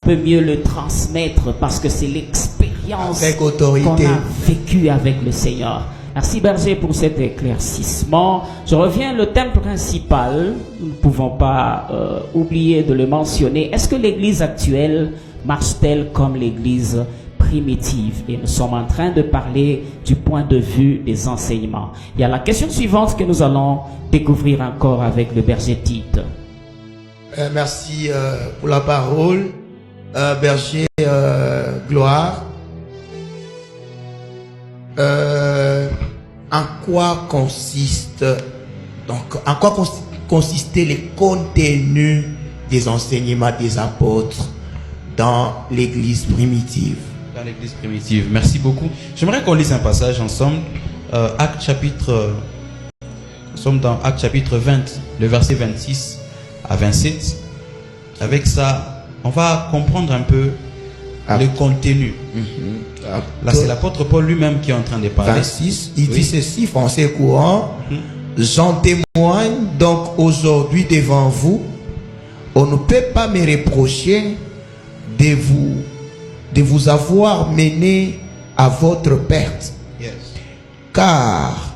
peut mieux le transmettre parce que c'est l'expérience avec autorité qu'on a vécue avec le Seigneur. Merci Berger pour cet éclaircissement. Je reviens au thème principal. Nous ne pouvons pas oublier de le mentionner. Est-ce que l'Église actuelle marche-t-elle comme l'Église primitive? Et nous sommes en train de parler du point de vue des enseignements. Il y a la question suivante que nous allons découvrir encore avec le berger Tite. Merci pour la parole, berger Gloire. En quoi consiste consistaient les contenus des enseignements des apôtres dans l'église primitive? Dans l'église primitive, merci beaucoup. J'aimerais qu'on lise un passage ensemble. Nous sommes dans Actes chapitre 20, le verset 26 à 27. Avec ça, on va comprendre un peu le contenu. Là, c'est l'apôtre Paul lui-même qui est en train de parler. 26, il dit ceci, français courant. J'en témoigne donc aujourd'hui devant vous. On ne peut pas me reprocher de vous avoir mené à votre perte. Yes. Car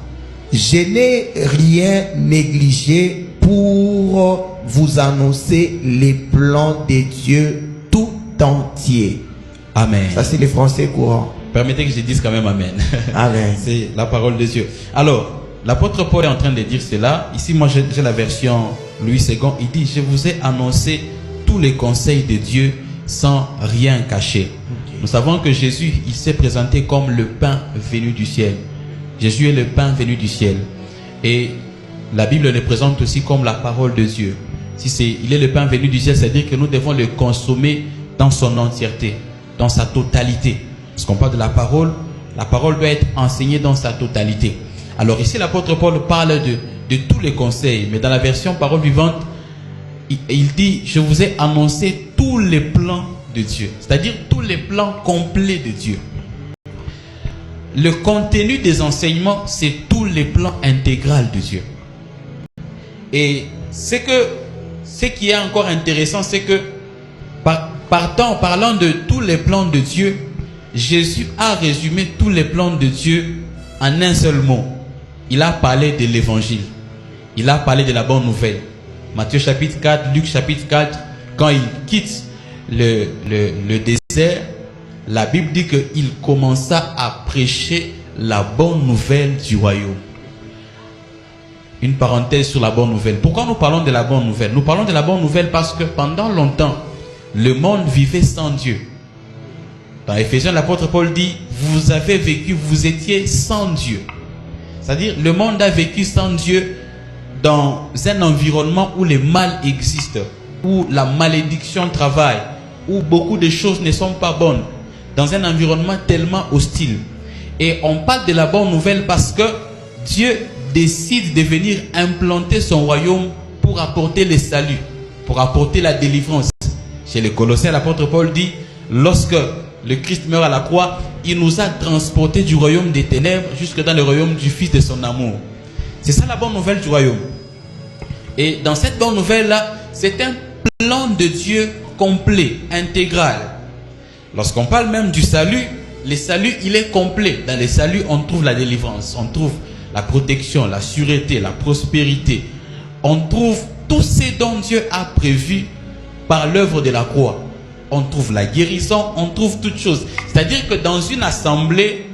je n'ai rien négligé pour vous annoncer les plans de Dieu tout entier. Amen. Ça, c'est les français courants. Permettez que je dise quand même Amen. Amen. C'est la parole de Dieu. Alors, l'apôtre Paul est en train de dire cela. Ici, moi, j'ai la version Louis II. Il dit, je vous ai annoncé tous les conseils de Dieu sans rien cacher. Okay. Nous savons que Jésus, il s'est présenté comme le pain venu du ciel. Jésus est le pain venu du ciel. Et la Bible le présente aussi comme la parole de Dieu. Il est le pain venu du ciel, c'est-à-dire que nous devons le consommer dans son entièreté, dans sa totalité. Parce qu'on parle de la parole doit être enseignée dans sa totalité. Alors ici, l'apôtre Paul parle de tous les conseils, mais dans la version parole vivante, il dit, je vous ai annoncé tous les plans de Dieu, c'est-à-dire tous les plans complets de Dieu. Le contenu des enseignements, c'est tous les plans intégraux de Dieu. Et ce qui est encore intéressant, c'est que parlant de tous les plans de Dieu, Jésus a résumé tous les plans de Dieu en un seul mot. Il a parlé de l'évangile. Il a parlé de la bonne nouvelle. Matthieu chapitre 4, Luc chapitre 4, quand il quitte le désert, la Bible dit qu'il commença à prêcher la bonne nouvelle du royaume. Une parenthèse sur la bonne nouvelle. Pourquoi nous parlons de la bonne nouvelle? Nous parlons de la bonne nouvelle parce que pendant longtemps, le monde vivait sans Dieu. Dans Éphésiens, l'apôtre Paul dit, vous avez vécu, vous étiez sans Dieu. C'est-à-dire, le monde a vécu sans Dieu dans un environnement où le mal existe, où la malédiction travaille, où beaucoup de choses ne sont pas bonnes, dans un environnement tellement hostile. Et on parle de la bonne nouvelle parce que Dieu décide de venir implanter son royaume pour apporter le salut, pour apporter la délivrance. Chez les Colossiens, l'apôtre Paul dit, lorsque le Christ meurt à la croix, il nous a transportés du royaume des ténèbres jusque dans le royaume du Fils de son amour. C'est ça la bonne nouvelle du royaume. Et dans cette bonne nouvelle-là, c'est un plan de Dieu complet, intégral. Lorsqu'on parle même du salut, le salut, il est complet. Dans le salut, on trouve la délivrance, on trouve la protection, la sûreté, la prospérité. On trouve tout ce dont Dieu a prévu par l'œuvre de la croix. On trouve la guérison, on trouve toutes choses. C'est-à-dire que dans une assemblée,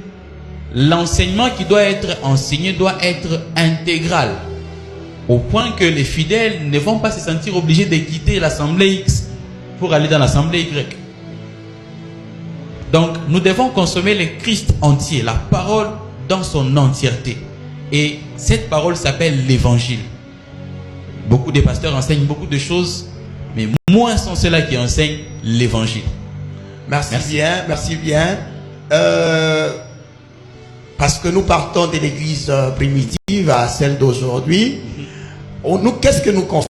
l'enseignement qui doit être enseigné doit être intégral. Au point que les fidèles ne vont pas se sentir obligés de quitter l'assemblée X pour aller dans l'assemblée Y. Donc, nous devons consommer le Christ entier, la parole dans son entièreté. Et cette parole s'appelle l'évangile. Beaucoup de pasteurs enseignent beaucoup de choses, mais moins sont ceux-là qui enseignent l'évangile. Merci bien, merci bien. Parce que nous partons de l'église primitive à celle d'aujourd'hui. Nous, qu'est-ce que nous constatons?